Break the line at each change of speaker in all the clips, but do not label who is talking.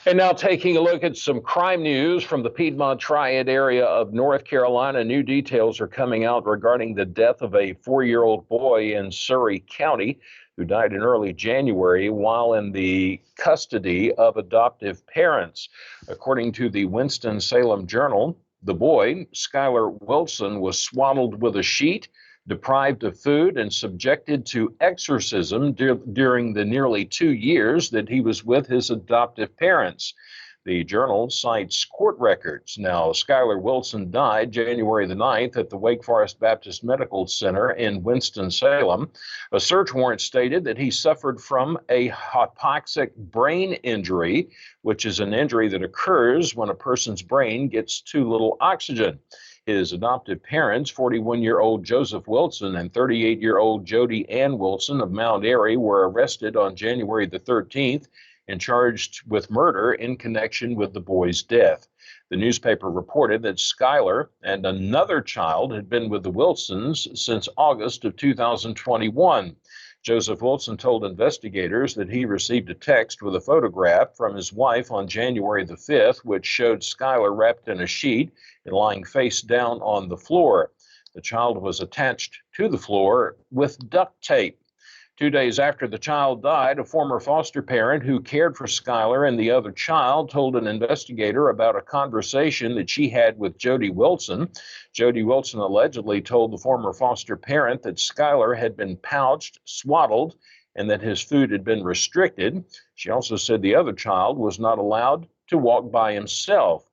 And now taking a look at some crime news from the Piedmont Triad area of North Carolina. New details are coming out regarding the death of a 4-year-old boy in Surry County who died in early January while in the custody of adoptive parents. According to the Winston-Salem Journal, the boy, Skylar Wilson, was swaddled with a sheet, deprived of food, and subjected to exorcism during the nearly 2 years that he was with his adoptive parents. The Journal cites court records. Now, Skylar Wilson died January the 9th at the Wake Forest Baptist Medical Center in Winston-Salem. A search warrant stated that he suffered from a hypoxic brain injury, which is an injury that occurs when a person's brain gets too little oxygen. His adoptive parents, 41-year-old Joseph Wilson and 38-year-old Jody Ann Wilson of Mount Airy, were arrested on January the 13th and charged with murder in connection with the boy's death. The newspaper reported that Skylar and another child had been with the Wilsons since August of 2021. Joseph Wilson told investigators that he received a text with a photograph from his wife on January the 5th, which showed Skylar wrapped in a sheet and lying face down on the floor. The child was attached to the floor with duct tape. 2 days after the child died, a former foster parent who cared for Skylar and the other child told an investigator about a conversation that she had with Jody Wilson. Jody Wilson allegedly told the former foster parent that Skylar had been pouched, swaddled, and that his food had been restricted. She also said the other child was not allowed to walk by himself.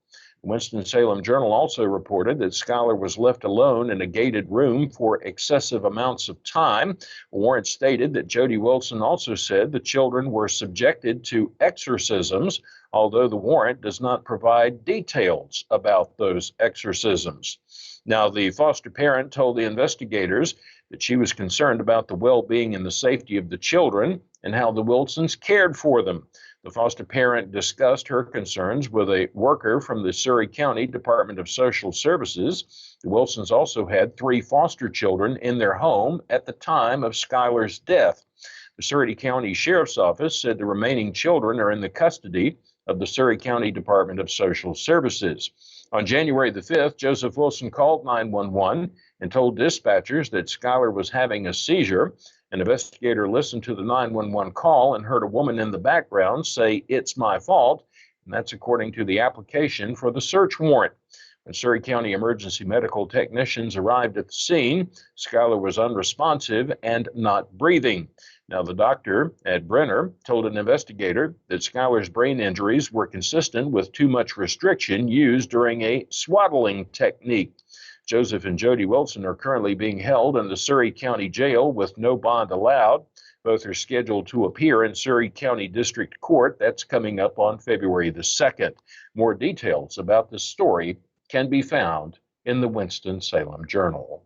The Winston-Salem Journal also reported that Skylar was left alone in a gated room for excessive amounts of time. A warrant stated that Jody Wilson also said the children were subjected to exorcisms, although the warrant does not provide details about those exorcisms. Now, the foster parent told the investigators that she was concerned about the well-being and the safety of the children and how the Wilsons cared for them. The foster parent discussed her concerns with a worker from the Surry County Department of Social Services. The Wilsons also had 3 foster children in their home at the time of Skylar's death. The Surry County Sheriff's Office said the remaining children are in the custody of the Surry County Department of Social Services. On January the 5th, Joseph Wilson called 911 and told dispatchers that Skylar was having a seizure. An investigator listened to the 911 call and heard a woman in the background say, "It's my fault," and that's according to the application for the search warrant. When Surry County emergency medical technicians arrived at the scene, Skylar was unresponsive and not breathing. Now, the doctor at Brenner told an investigator that Skylar's brain injuries were consistent with too much restriction used during a swaddling technique. Joseph and Jody Wilson are currently being held in the Surry County Jail with no bond allowed. Both are scheduled to appear in Surry County District Court. That's coming up on February the 2nd. More details about this story can be found in the Winston-Salem Journal.